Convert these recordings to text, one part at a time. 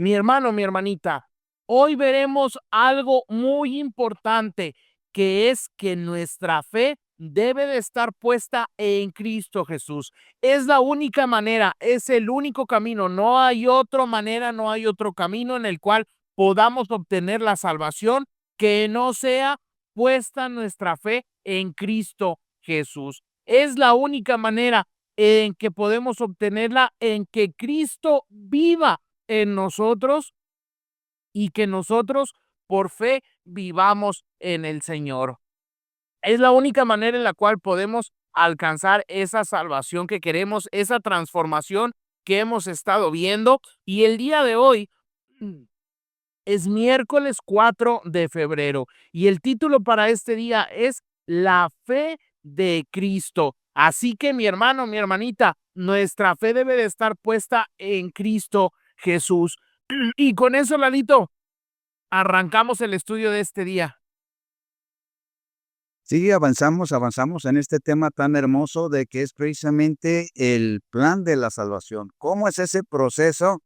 Mi hermano, mi hermanita, hoy veremos algo muy importante, que es que nuestra fe debe de estar puesta en Cristo Jesús. Es la única manera, es el único camino. No hay otra manera, no hay otro camino en el cual podamos obtener la salvación que no sea puesta nuestra fe en Cristo Jesús. Es la única manera en que podemos obtenerla, en que Cristo viva en nosotros y que nosotros por fe vivamos en el Señor. Es la única manera en la cual podemos alcanzar esa salvación que queremos, esa transformación que hemos estado viendo. Y el día de hoy es miércoles 4 de febrero y el título para este día es La fe de Cristo. Así que mi hermano, mi hermanita, nuestra fe debe de estar puesta en Cristo Jesús. Y con eso, Lalito, arrancamos el estudio de este día. Sí, avanzamos en este tema tan hermoso de que es precisamente el plan de la salvación. ¿Cómo es ese proceso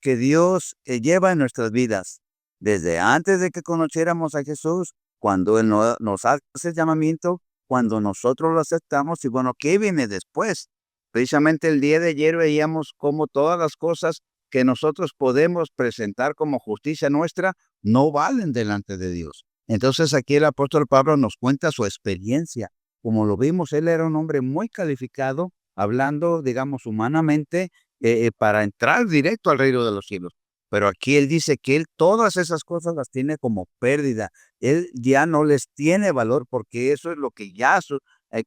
que Dios lleva en nuestras vidas? Desde antes de que conociéramos a Jesús, cuando Él nos hace el llamamiento, cuando nosotros lo aceptamos y bueno, ¿qué viene después? Precisamente el día de ayer veíamos cómo todas las cosas que nosotros podemos presentar como justicia nuestra no valen delante de Dios. Entonces aquí el apóstol Pablo nos cuenta su experiencia. Como lo vimos, él era un hombre muy calificado, hablando, digamos, humanamente, para entrar directo al reino de los cielos. Pero aquí él dice que él todas esas cosas las tiene como pérdida. Él ya no les tiene valor porque eso es lo que ya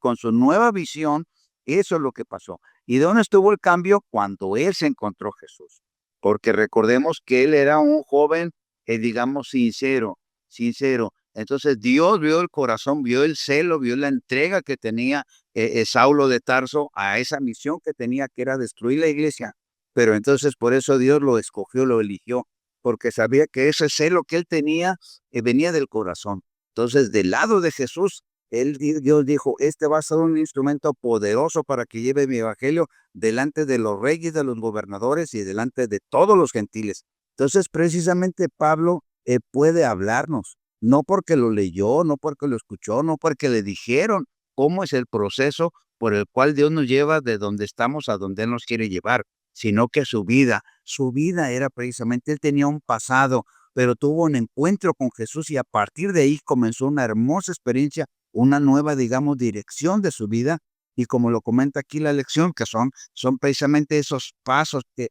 con su nueva visión, eso es lo que pasó. ¿Y dónde estuvo el cambio? Cuando él se encontró Jesús. Porque recordemos que él era un joven, digamos, sincero. Entonces Dios vio el corazón, vio el celo, vio la entrega que tenía Saulo de Tarso a esa misión que tenía, que era destruir la iglesia. Pero entonces por eso Dios lo escogió, lo eligió, porque sabía que ese celo que él tenía venía del corazón. Entonces, del lado de Jesús, Dios dijo, este va a ser un instrumento poderoso para que lleve mi evangelio delante de los reyes, de los gobernadores y delante de todos los gentiles. Entonces, precisamente Pablo puede hablarnos, no porque lo leyó, no porque lo escuchó, no porque le dijeron cómo es el proceso por el cual Dios nos lleva de donde estamos a donde Él nos quiere llevar, sino que su vida era precisamente, él tenía un pasado, pero tuvo un encuentro con Jesús y a partir de ahí comenzó una hermosa experiencia, una nueva, digamos, dirección de su vida. Y como lo comenta aquí la lección, que son precisamente esos pasos que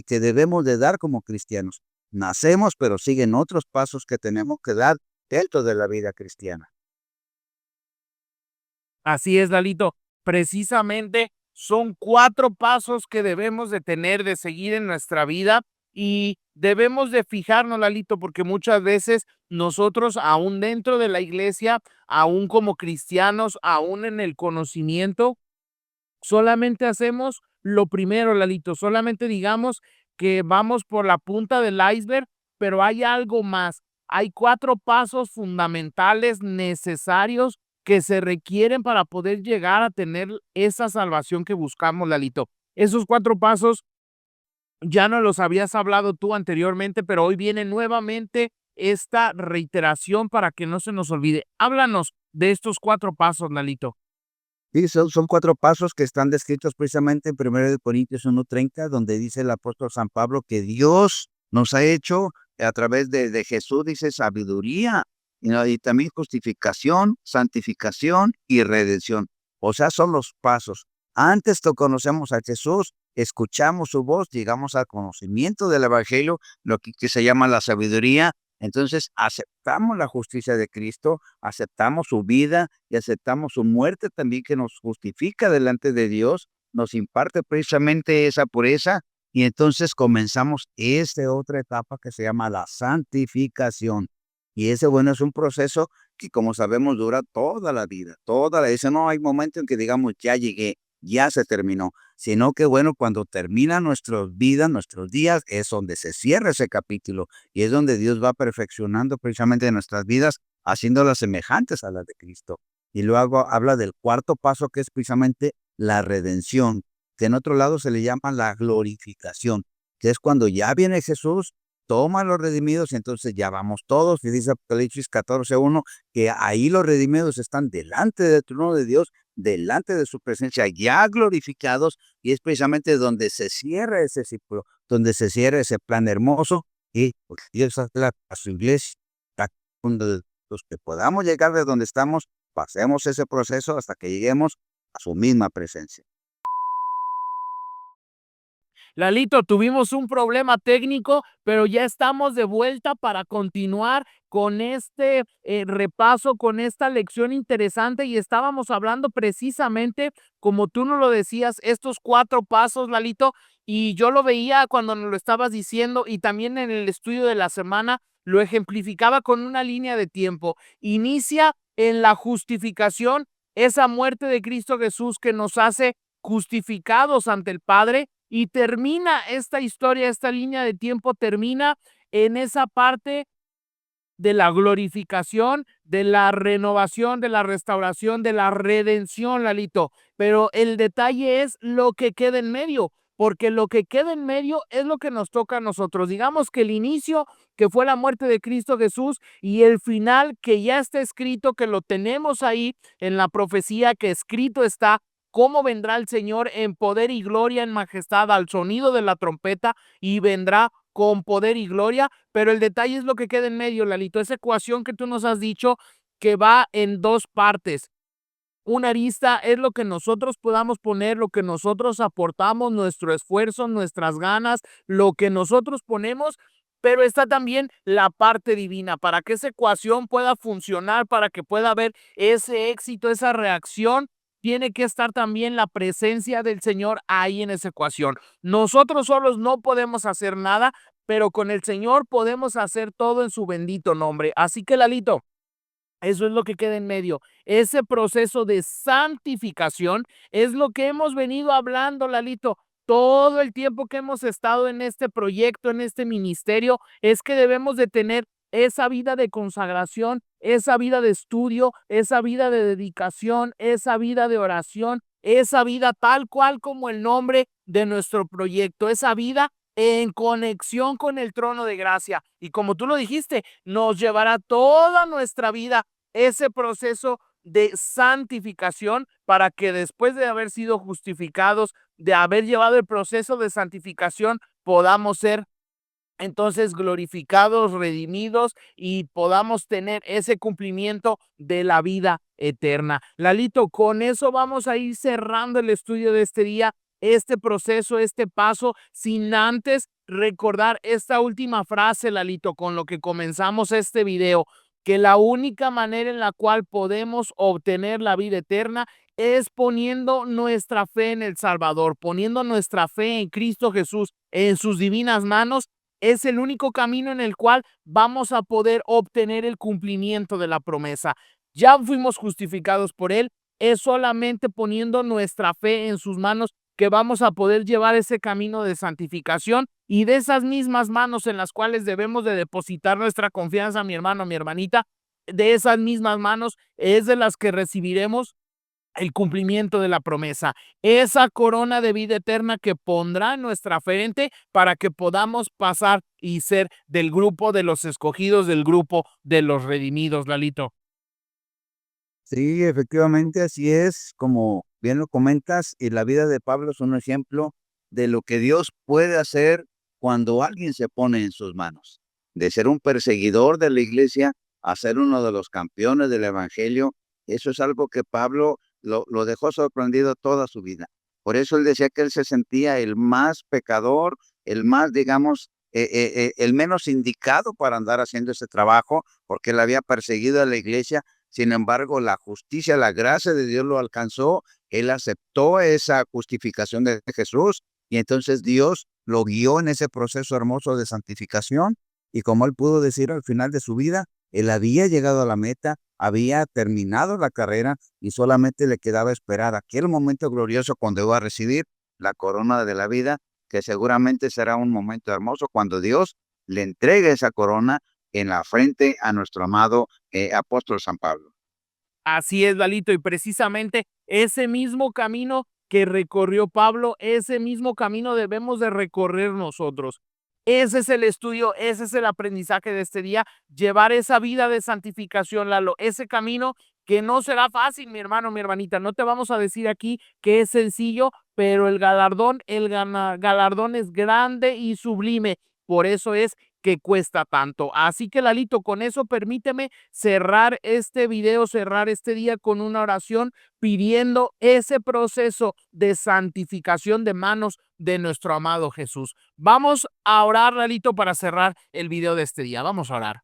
debemos de dar como cristianos. Nacemos, pero siguen otros pasos que tenemos que dar dentro de la vida cristiana. Así es, Lalito. Precisamente son 4 pasos que debemos de tener, de seguir en nuestra vida y debemos de fijarnos, Lalito, porque muchas veces nosotros, aún dentro de la iglesia, aún como cristianos, aún en el conocimiento, solamente hacemos lo primero, Lalito, solamente digamos que vamos por la punta del iceberg, pero hay algo más. Hay 4 pasos fundamentales necesarios que se requieren para poder llegar a tener esa salvación que buscamos, Lalito. Esos 4 pasos ya nos los habías hablado tú anteriormente, pero hoy viene nuevamente esta reiteración para que no se nos olvide. Háblanos de estos 4 pasos, Lalito. Sí, son 4 pasos que están descritos precisamente en 1 Corintios 1:30, donde dice el apóstol San Pablo que Dios nos ha hecho a través de Jesús, dice sabiduría, ¿no? Y también justificación, santificación y redención. O sea, son los pasos. Antes que conocemos a Jesús, escuchamos su voz, llegamos al conocimiento del evangelio, lo que se llama la sabiduría. Entonces aceptamos la justicia de Cristo, aceptamos su vida y aceptamos su muerte también, que nos justifica delante de Dios, nos imparte precisamente esa pureza, y entonces comenzamos esta otra etapa que se llama la santificación. Y ese, bueno, es un proceso que, como sabemos, dura toda la vida, ese no hay momento en que digamos, ya llegué, ya se terminó, sino que, bueno, cuando termina nuestra vida, nuestros días, es donde se cierra ese capítulo y es donde Dios va perfeccionando precisamente nuestras vidas, haciéndolas semejantes a las de Cristo. Y luego habla del cuarto paso, que es precisamente la redención, que en otro lado se le llama la glorificación, que es cuando ya viene Jesús, toma a los redimidos, y entonces ya vamos todos, y dice Apocalipsis 14:1, que ahí los redimidos están delante del trono de Dios, delante de su presencia, ya glorificados, y es precisamente donde se cierra ese ciclo, donde se cierra ese plan hermoso, y pues, Dios habla a su iglesia, a donde los que podamos llegar de donde estamos, pasemos ese proceso hasta que lleguemos a su misma presencia. Lalito, tuvimos un problema técnico, pero ya estamos de vuelta para continuar con este repaso, con esta lección interesante, y estábamos hablando precisamente, como tú nos lo decías, estos 4 pasos, Lalito, y yo lo veía cuando nos lo estabas diciendo, y también en el estudio de la semana lo ejemplificaba con una línea de tiempo. Inicia en la justificación, esa muerte de Cristo Jesús que nos hace justificados ante el Padre, y termina esta historia, esta línea de tiempo termina en esa parte de la glorificación, de la renovación, de la restauración, de la redención, Lalito. Pero el detalle es lo que queda en medio, porque lo que queda en medio es lo que nos toca a nosotros. Digamos que el inicio, que fue la muerte de Cristo Jesús, y el final, que ya está escrito, que lo tenemos ahí en la profecía, que escrito está, cómo vendrá el Señor en poder y gloria, en majestad, al sonido de la trompeta, y vendrá con poder y gloria. Pero el detalle es lo que queda en medio, Lalito, esa ecuación que tú nos has dicho, que va en 2 partes. Una arista es lo que nosotros podamos poner, lo que nosotros aportamos, nuestro esfuerzo, nuestras ganas, lo que nosotros ponemos, pero está también la parte divina. Para que esa ecuación pueda funcionar, para que pueda haber ese éxito, esa reacción, tiene que estar también la presencia del Señor ahí en esa ecuación. Nosotros solos no podemos hacer nada, pero con el Señor podemos hacer todo en su bendito nombre. Así que, Lalito, eso es lo que queda en medio. Ese proceso de santificación es lo que hemos venido hablando, Lalito. Todo el tiempo que hemos estado en este proyecto, en este ministerio, es que debemos de tener esa vida de consagración, esa vida de estudio, esa vida de dedicación, esa vida de oración, esa vida tal cual como el nombre de nuestro proyecto, esa vida en conexión con el trono de gracia. Y como tú lo dijiste, nos llevará toda nuestra vida ese proceso de santificación, para que después de haber sido justificados, de haber llevado el proceso de santificación, podamos ser entonces glorificados, redimidos, y podamos tener ese cumplimiento de la vida eterna. Lalito, con eso vamos a ir cerrando el estudio de este día, este proceso, este paso, sin antes recordar esta última frase, Lalito, con lo que comenzamos este video, que la única manera en la cual podemos obtener la vida eterna es poniendo nuestra fe en el Salvador, poniendo nuestra fe en Cristo Jesús, en sus divinas manos. Es el único camino en el cual vamos a poder obtener el cumplimiento de la promesa. Ya fuimos justificados por Él. Es solamente poniendo nuestra fe en sus manos que vamos a poder llevar ese camino de santificación, y de esas mismas manos en las cuales debemos de depositar nuestra confianza, mi hermano, mi hermanita, de esas mismas manos es de las que recibiremos el cumplimiento de la promesa, esa corona de vida eterna que pondrá en nuestra frente, para que podamos pasar y ser del grupo de los escogidos, del grupo de los redimidos, Lalito. Sí, efectivamente, así es, como bien lo comentas, y la vida de Pablo es un ejemplo de lo que Dios puede hacer cuando alguien se pone en sus manos. De ser un perseguidor de la iglesia a ser uno de los campeones del evangelio, eso es algo que Pablo lo dejó sorprendido toda su vida. Por eso él decía que él se sentía el más pecador, el más, digamos, el menos indicado para andar haciendo ese trabajo, porque él había perseguido a la iglesia. Sin embargo, la justicia, la gracia de Dios lo alcanzó, él aceptó esa justificación de Jesús, y entonces Dios lo guió en ese proceso hermoso de santificación, y como él pudo decir al final de su vida, él había llegado a la meta, había terminado la carrera, y solamente le quedaba esperar aquel momento glorioso cuando iba a recibir la corona de la vida, que seguramente será un momento hermoso cuando Dios le entregue esa corona en la frente a nuestro amado apóstol San Pablo. Así es, Lalito, y precisamente ese mismo camino que recorrió Pablo, ese mismo camino debemos de recorrer nosotros. Ese es el estudio, ese es el aprendizaje de este día, llevar esa vida de santificación, Lalo, ese camino que no será fácil, mi hermano, mi hermanita. No te vamos a decir aquí que es sencillo, pero galardón es grande y sublime. Por eso es que cuesta tanto. Así que, Lalito, con eso permíteme cerrar este video, cerrar este día con una oración pidiendo ese proceso de santificación de manos de nuestro amado Jesús. Vamos a orar, Lalito, para cerrar el video de este día. Vamos a orar.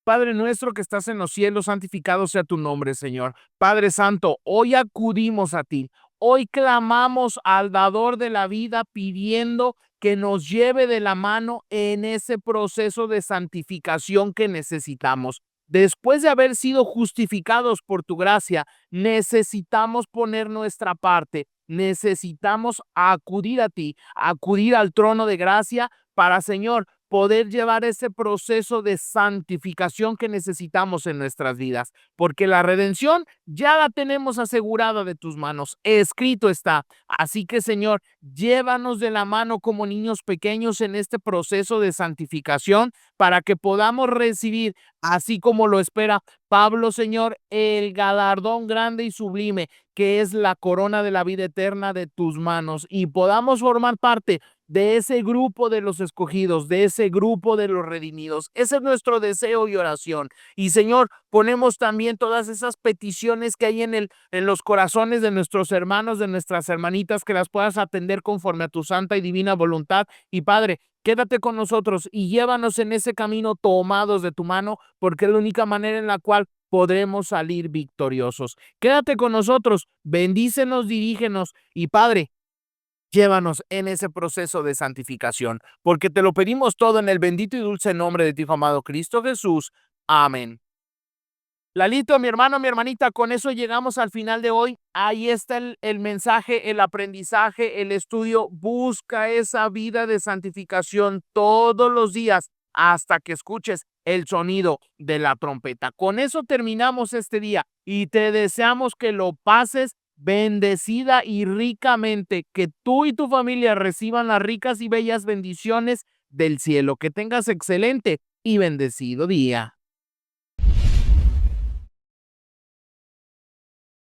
Padre nuestro que estás en los cielos, santificado sea tu nombre, Señor. Padre Santo, hoy acudimos a ti. Hoy clamamos al dador de la vida pidiendo que nos lleve de la mano en ese proceso de santificación que necesitamos. Después de haber sido justificados por tu gracia, necesitamos poner nuestra parte. Necesitamos acudir a ti, acudir al trono de gracia para, Señor, poder llevar ese proceso de santificación que necesitamos en nuestras vidas, porque la redención ya la tenemos asegurada de tus manos, escrito está. Así que, Señor, llévanos de la mano como niños pequeños en este proceso de santificación para que podamos recibir, así como lo espera Pablo, Señor, el galardón grande y sublime que es la corona de la vida eterna de tus manos y podamos formar parte de ese grupo de los escogidos, de ese grupo de los redimidos. Ese es nuestro deseo y oración. Y, Señor, ponemos también todas esas peticiones que hay en los corazones de nuestros hermanos, de nuestras hermanitas, que las puedas atender conforme a tu santa y divina voluntad. Y, Padre, quédate con nosotros y llévanos en ese camino tomados de tu mano, porque es la única manera en la cual podremos salir victoriosos. Quédate con nosotros, bendícenos, dirígenos y, Padre, llévanos en ese proceso de santificación, porque te lo pedimos todo en el bendito y dulce nombre de tu Hijo amado Cristo Jesús. Amén. Lalito, mi hermano, mi hermanita, con eso llegamos al final de hoy. Ahí está el mensaje, el aprendizaje, el estudio. Busca esa vida de santificación todos los días hasta que escuches el sonido de la trompeta. Con eso terminamos este día y te deseamos que lo pases bendecida y ricamente, que tú y tu familia reciban las ricas y bellas bendiciones del cielo. Que tengas excelente y bendecido día.